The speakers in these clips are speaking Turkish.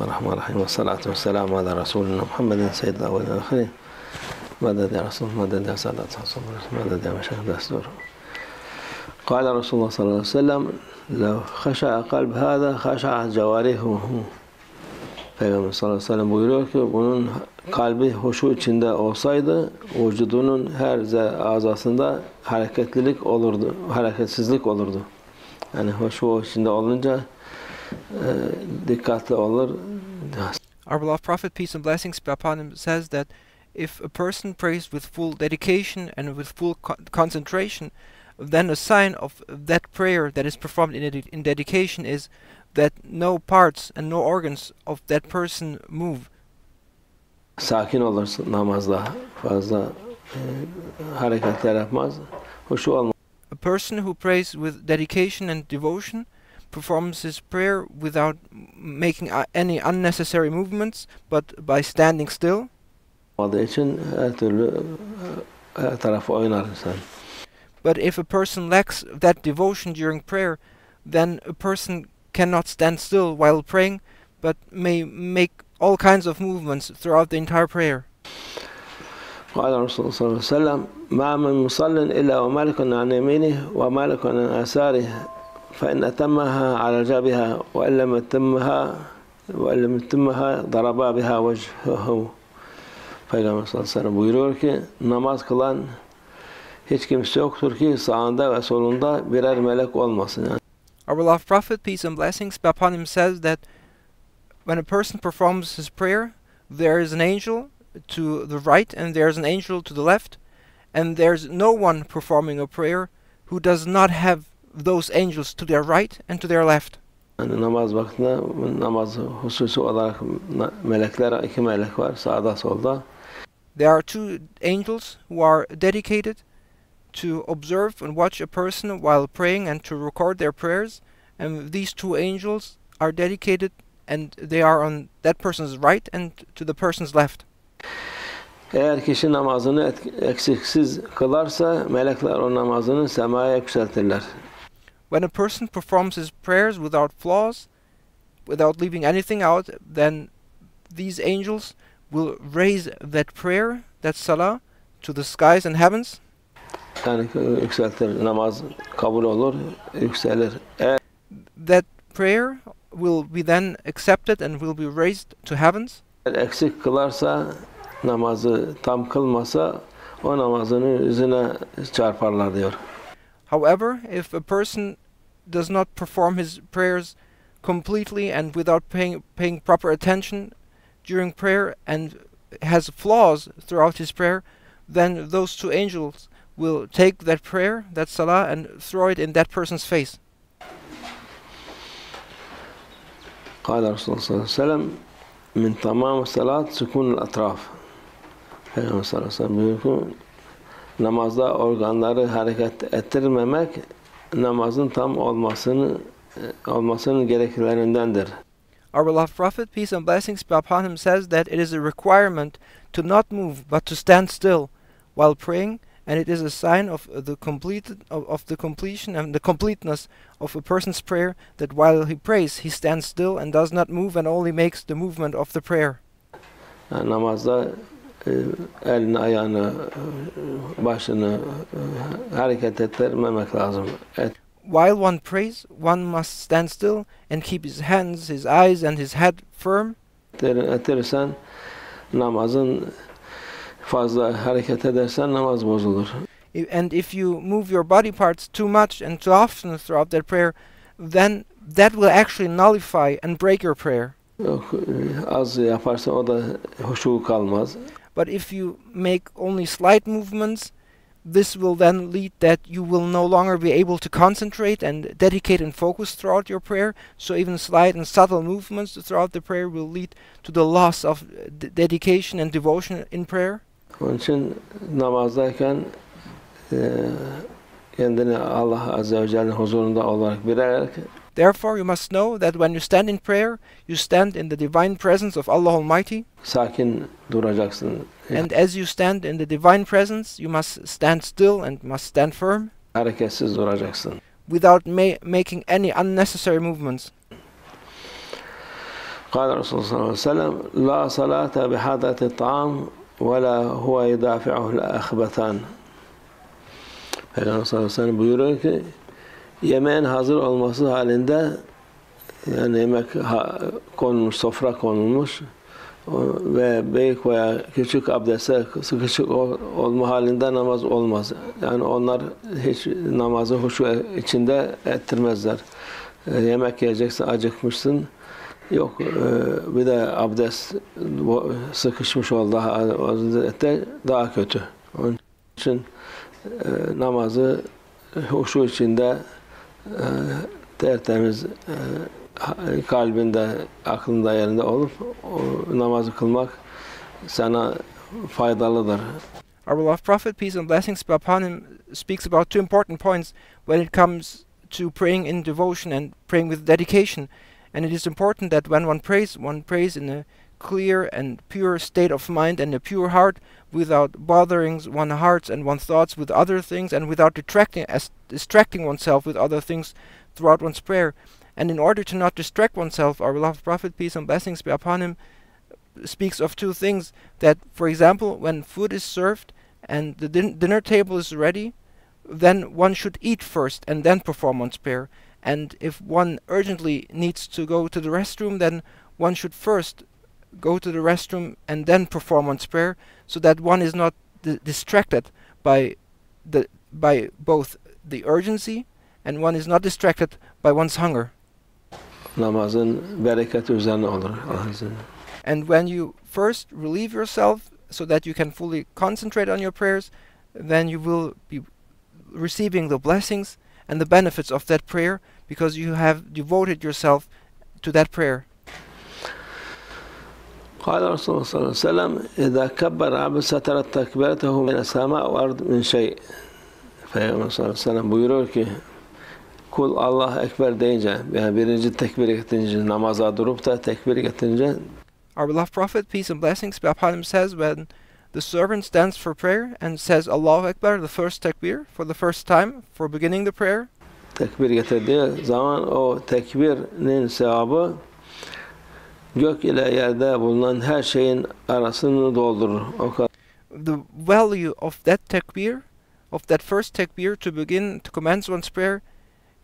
الرحمن الرحيم والصلاة والسلام على رسولنا محمد سيد الأولين والآخرين. مدد يا رسول، مدد يا سادة الصبر، مدد يا مشاهد الدستور. قال رسول الله صلى الله عليه وسلم: لو خشع قلب هذا خشع جوارحه. Peygamber sallallahu aleyhi ve sellem buyuruyor ki bunun kalbi huşu içinde olsaydı vücudunun her azasında hareketlilik olurdu, hareketsizlik olurdu. Yani huşu içinde olunca dikkatli olur. Our beloved Prophet, peace and blessings be upon him, says that if a person prays with full dedication and with full concentration, then a sign of that prayer that is performed in dedication is that no parts and no organs of that person move. Sakin olursun namazda, fazla hareketler yapmaz, huşu olmaz. A person who prays with dedication and devotion performs his prayer without making any unnecessary movements, but by standing still. Oldığı için her tarafı oynar insan. But if a person lacks that devotion during prayer, then a person cannot stand still while praying, but may make all kinds of movements throughout the entire prayer. قال الرسول صلى الله عليه وسلم: ما من مصل إلا ومالك عن يمينه ومالك عن يساره فإن أتمها على جابها وإن لم يتمها ضربا بها وجهه. Peygamber sallallahu aleyhi ve sellem buyuruyor ki namaz kılan hiç kimse yoktur ki sağında ve solunda birer melek olmasın. Yani. Our beloved Prophet, peace and blessings be upon him, says that when a person performs his prayer, there is an angel to the right and there is an angel to the left, and there's no one performing a prayer who does not have those angels to their right and to their left. Yani namaz vaktinde namaz hususi olarak melekler, iki melek var sağda solda. There are two angels who are dedicated to observe and watch a person while praying and to record their prayers, and these two angels are dedicated and they are on that person's right and to the person's left. Eğer kişi namazını eksiksiz kılarsa melekler o namazını semaya yükseltirler. When a person performs his prayers without flaws, without leaving anything out, then these angels will raise that prayer, that salah, to the skies and heavens. Yani yükseltir, namaz kabul olur, yükselir. That prayer will be then accepted and will be raised to heavens. Eğer eksik kılarsa, namazı tam kılmasa, o namazını yüzüne çarparlar diyor. However, if a person does not perform his prayers completely and without paying proper attention during prayer and has flaws throughout his prayer, then those two angels will take that prayer, that salah, and throw it in that person's face. قال الرسول صلى الله عليه وسلم: من تمام الصلاة سكون الأطراف. Peygamber sallallahu aleyhi ve sellem buyuruyor ki namazda organları hareket ettirmemek namazın tam olmasının gereklerindendir. Our beloved Prophet, peace and blessings be upon him, says that it is a requirement to not move but to stand still while praying, and it is a sign of the completion and the completeness of a person's prayer that while he prays he stands still and does not move and only makes the movement of the prayer. Yani namazda elini, ayağını, başını hareket ettirmemek lazım. While one prays, one must stand still and keep his hands, his eyes and his head firm. Ettirirsen namazın fazla hareket edersen namaz bozulur. And if you move your body parts too much and too often throughout that prayer, then that will actually nullify and break your prayer. Yok, az yaparsan o da huşu kalmaz. But if you make only slight movements, this will then lead that you will no longer be able to concentrate and dedicate and focus throughout your prayer. So even slight and subtle movements throughout the prayer will lead to the loss of dedication and devotion in prayer. Onun için namazdayken kendini Allah Azze ve Celle'nin huzurunda olarak bilerek. Therefore, you must know that when you stand in prayer, you stand in the divine presence of Allah Almighty. Sakin duracaksın. And as you stand in the divine presence, you must stand still and must stand firm. Hareketsiz duracaksın. Without making any unnecessary movements. قال الرسول صلى الله عليه وسلم لا صلاة بحضرة الطعام ولا هو يدافعه الأخبثان. Peygamber sallallahu aleyhi ve sellem buyuruyor ki yemeğin hazır olması halinde, yani yemek konulmuş, sofra konulmuş ve büyük veya küçük abdeste sıkışık olma halinde namaz olmaz. Yani onlar hiç namazı huşu içinde ettirmezler. Yemek yiyeceksin, acıkmışsın. Yok, bir de abdest sıkışmış oldu daha kötü. Onun için namazı huşu içinde tertemiz kalbinde, aklında, yerinde olup namazı kılmak sana faydalıdır. Our beloved Prophet, peace and blessings be upon him, speaks about two important points when it comes to praying in devotion and praying with dedication. And it is important that when one prays in a clear and pure state of mind and a pure heart, without bothering one's hearts and one's thoughts with other things, and without distracting oneself with other things throughout one's prayer. And in order to not distract oneself, our beloved Prophet, peace and blessings be upon him, speaks of two things. That, for example, when food is served and the dinner table is ready, then one should eat first and then perform one's prayer. And if one urgently needs to go to the restroom, then one should first go to the restroom and then perform one's prayer, so that one is not distracted by both the urgency and one is not distracted by one's hunger. Namazın bereketi üzerine olur. And when you first relieve yourself so that you can fully concentrate on your prayers, then you will be receiving the blessings and the benefits of that prayer, because you have devoted yourself to that prayer. قال الرسول صلى الله عليه وسلم إذا كبر عبد سترت تكبيرته من السماء والأرض من شيء. Peygamber sallallahu aleyhi ve sellem buyuruyor ki kul Allah Ekber deyince, yani birinci tekbir getirince, namaza durup da tekbir getirince, our beloved Prophet, peace and blessings be upon him, says when the servant stands for prayer and says Allahu Ekber, the first takbir, for the first time, for beginning the prayer, tekbir getirdiği zaman o tekbirin sevabı gök ile yerde bulunan her şeyin arasını doldurur. O kadar. The value of that takbir, of that first takbir to begin, to commence one's prayer,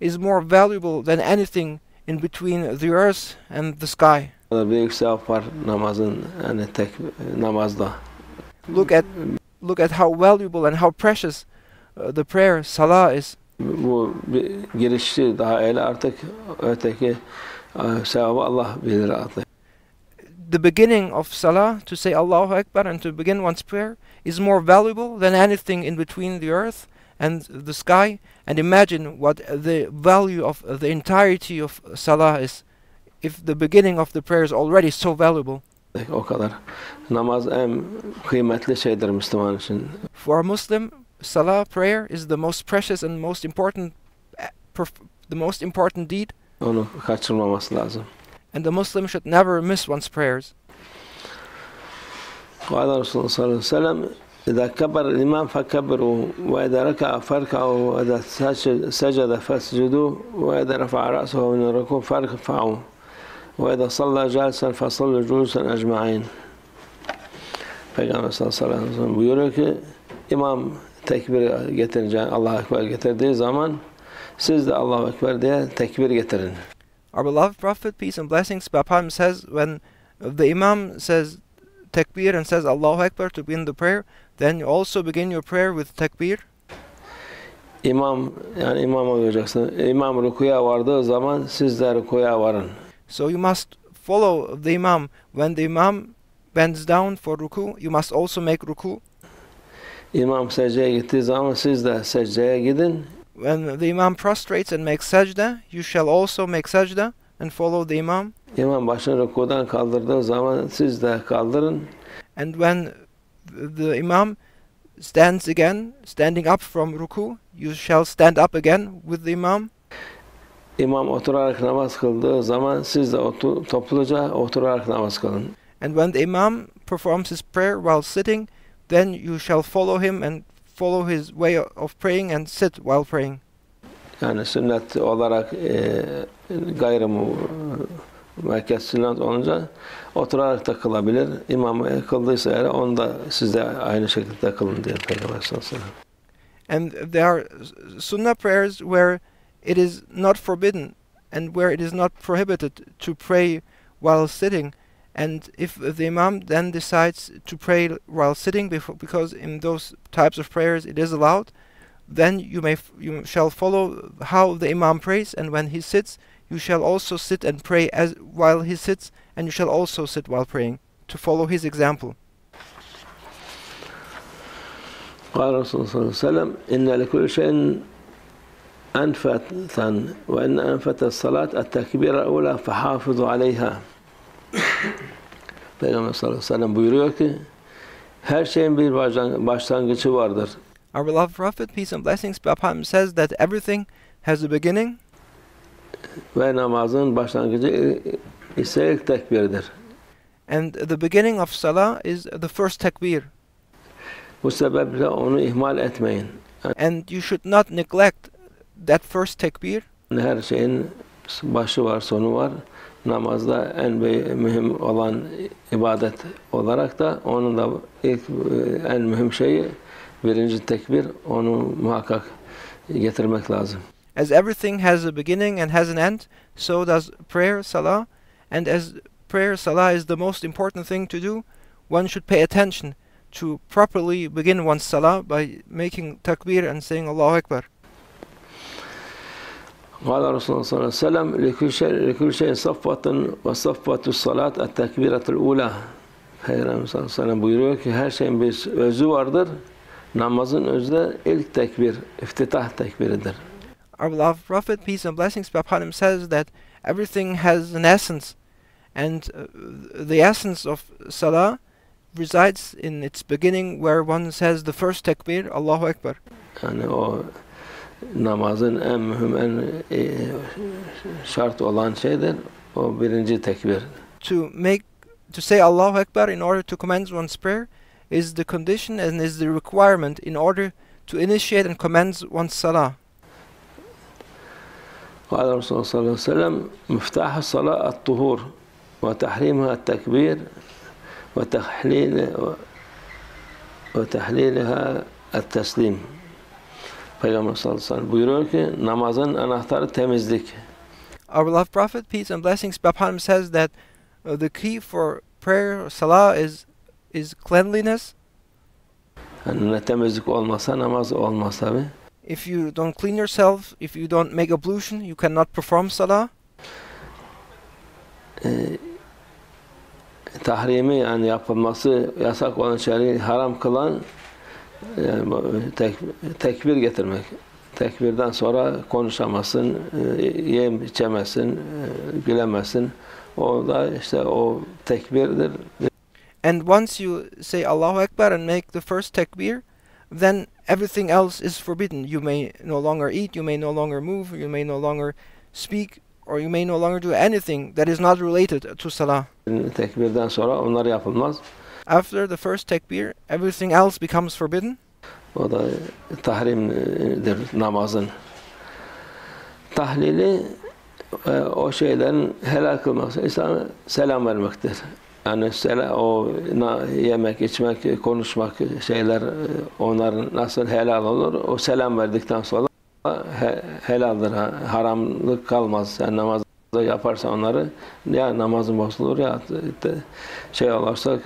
is more valuable than anything in between the earth and the sky. Büyük sevap var namazın, yani namazda. Look at how valuable and how precious the prayer salah is. Bu girişi daha öyle, artık öteki sevabı Allah bilir artık. The beginning of salah, to say Allahu Akbar and to begin one's prayer, is more valuable than anything in between the earth and the sky. And imagine what the value of the entirety of salah is, if the beginning of the prayer is already so valuable. O kadar. Namaz en kıymetli şeydir Müslüman için. For a Muslim, salah, prayer, is the most precious and most important, deed. Onu kaçırmaması lazım. And the Muslim should never miss one's prayers. قال الرسول صلى الله عليه وسلم إذا كبر الإمام فكبروا وإذا ركع فاركعوا وإذا سجد فاسجدوا وإذا رفع رأسه من الركوع فارفعوا وإذا صلى جالسا فصلوا جلوسا أجمعين. Peygamber sallallahu aleyhi ve sellem buyuruyor ki imam tekbir getirince, Allahu Ekber getirdiği zaman siz de Allahu Ekber diye tekbir getirin. Our beloved Prophet, peace and blessings be upon him, says when the Imam says takbir and says Allahu Akbar to begin the prayer, then you also begin your prayer with takbir. İmam, yani imam olacaksın. İmam rukuya vardığı zaman siz de rukuya varın. So you must follow the Imam. When the Imam bends down for ruku, you must also make ruku. İmam secdeye gittiği zaman siz de secdeye gidin. When the Imam prostrates and makes sajda, you shall also make sajda and follow the Imam. İmam başını rukudan kaldırdığı zaman siz de kaldırın. And when the Imam standing up from ruku, you shall stand up again with the Imam. İmam oturarak namaz kıldığı zaman siz de topluca oturarak namaz kılın. And when the Imam performs his prayer while sitting, then you shall follow him and follow his way of praying and sit while praying. Yani sünnet olarak Merkez sünnet olunca oturarak da kılabilir. İmam kıldıysa eğer onu da siz de aynı şekilde kılın diyor Peygamber sallallahu aleyhi ve sellem. And there are sunnah prayers where it is not forbidden and where it is not prohibited to pray while sitting. And if the imam then decides to pray while sitting, because in those types of prayers it is allowed, then you shall follow how the imam prays, and when he sits, you shall also sit and pray as while he sits, and you shall also sit while praying, to follow his example. قال رسول الله صلى الله عليه وسلم إن لكل شيء أنفة وإن أنفة الصلاة التكبير الأولى فحافظوا عليها. Peygamber sallallahu aleyhi ve sellem buyuruyor ki her şeyin bir başlangıcı vardır. Our beloved Prophet, peace and blessings be upon him, says that everything has a beginning. Ve namazın başlangıcı ise ilk tekbirdir. And the beginning of salah is the first takbir. Bu sebeple onu ihmal etmeyin. And you should not neglect that first takbir. Her şeyin başı var, sonu var. Namazda en mühim olan ibadet olarak da onun da ilk en mühim şeyi birinci tekbir, onu muhakkak getirmek lazım. As everything has a beginning and has an end, so does prayer, salah. And as prayer, salah is the most important thing to do, one should pay attention to properly begin one's salah by making takbir and saying Allahu Akbar. قال رسول الله صلى الله عليه وسلم لكل شيء صفوة وصفوة الصلاة التكبيرة الأولى. Peygamber sallallahu aleyhi ve sellem buyuruyor ki her şeyin bir özü vardır. Namazın özü de ilk tekbir, iftitah tekbiridir. Our beloved Prophet, peace and blessings be upon him, says that everything has an essence, and the essence of salah resides in its beginning, where one says the first takbir, Allahu Akbar. Yani o namazın en mühim, en şart olan şeydir. O birinci tekbir. To say Allahu Akbar in order to commence one's prayer is the condition and is the requirement in order to initiate and commence one's salah. قال الرسول صلى الله عليه وسلم مفتاح الصلاة الطهور وتحريمها التكبير وتحليلها التسليم. Peygamber sallallahu aleyhi ve sellem buyuruyor ki namazın anahtarı temizlik. Our beloved Prophet, peace and blessings be upon him, says that the key for prayer or salah is cleanliness. Yani ne temizlik olmasa namaz olmaz tabi. If you don't clean yourself, if you don't make ablution, you cannot perform salah. Tahrimi, yani yapılması yasak olan şeyleri haram kılan, yani tekbir getirmek. Tekbirden sonra konuşamazsın, yem içemezsin, gülemezsin. O da işte o tekbirdir. And once you say Allahu Akbar and make the first takbir, then everything else is forbidden. You may no longer eat, you may no longer move, you may no longer speak, or you may no longer do anything that is not related to salah. Tekbirden sonra onlar yapılmaz. After the first takbir, everything else becomes forbidden. O da tahrimdir namazın. Tahlili o şeylerin helal kılması, insana selam vermektir. Yani o yemek, içmek, konuşmak şeyler onların nasıl helal olur? O selam verdikten sonra helaldir. Haramlık kalmaz. Yani namazda yaparsa onları ya namazın bozulur ya şey olursa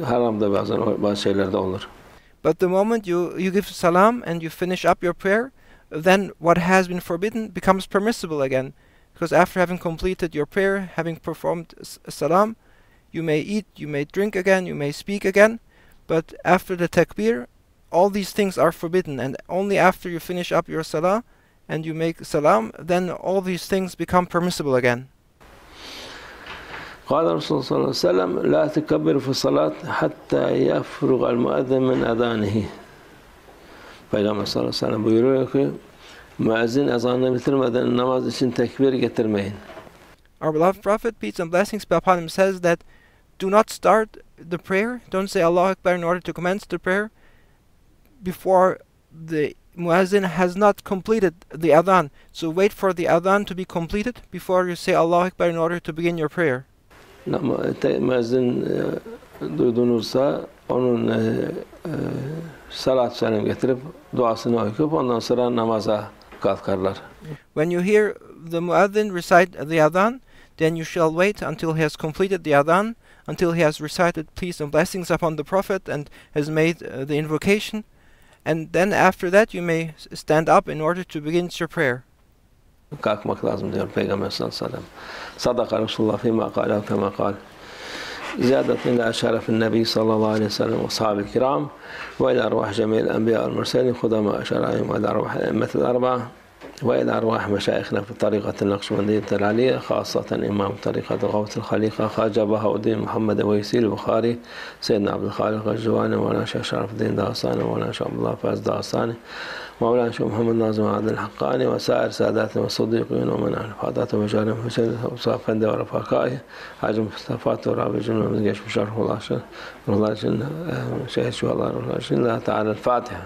haram da bazı şeylerde olur. But the moment you give salam and you finish up your prayer, then what has been forbidden becomes permissible again. Because after having completed your prayer, having performed salam, you may eat, you may drink again, you may speak again, but after the takbir, all these things are forbidden, and only after you finish up your salah and you make salam, then all these things become permissible again. قال الرسول صلى الله عليه وسلم لا تكبر في الصلاة حتى يفرغ المؤذن من أذانه. Peygamber sallallahu aleyhi ve sellem buyuruyor ki müezzin ezanını bitirmeden namaz için tekbir getirmeyin. Our beloved Prophet, peace and blessings be upon him, says that do not start the prayer, don't say Allahu Akbar in order to commence the prayer before the muezzin has not completed the adhan. So wait for the adhan to be completed before you say Allahu Akbar in order to begin your prayer. Müezzin duydunuzsa onun salat selam getirip duasını okuyup ondan sonra namaza kalkarlar. When you hear the muezzin recite the adhan, then you shall wait until he has completed the adhan, until he has recited peace and blessings upon the Prophet and has made the invocation, and then after that you may stand up in order to begin your prayer. Kalkmak lazım diyor Peygamber sallallahu aleyhi ve sellem. Sadaka Resulullah fîmâ kâle kemâ kâle. زيادة إلى شرف النبي صلى الله عليه وسلم وأصحابه الكرام وإلى أرواح جميع الأنبياء والمرسلين خدماء شرائعهم وإلى أرواح الأئمة الأربعة وإلى أرواح مشايخنا في طريقة النقشبندية العالية خاصة إمام طريقة غوث الخليقة خواجة بهاء الدين محمد ويسيل البخاري سيدنا عبد الخالق الجواني مولانا شيخ شرف الدين داغستاني مولانا شيخ عبد الله فاز داغستاني مولانا شيخ محمد ناظم عبد الحقاني وسائر ساداتنا والصديقين ومن حفاظات ومجارم حسين وصافندة ورفقائه حاج مصطفى ورابع جنوب من جيش مشرف الله جل شهيد شو الله جل تعالى الفاتحة.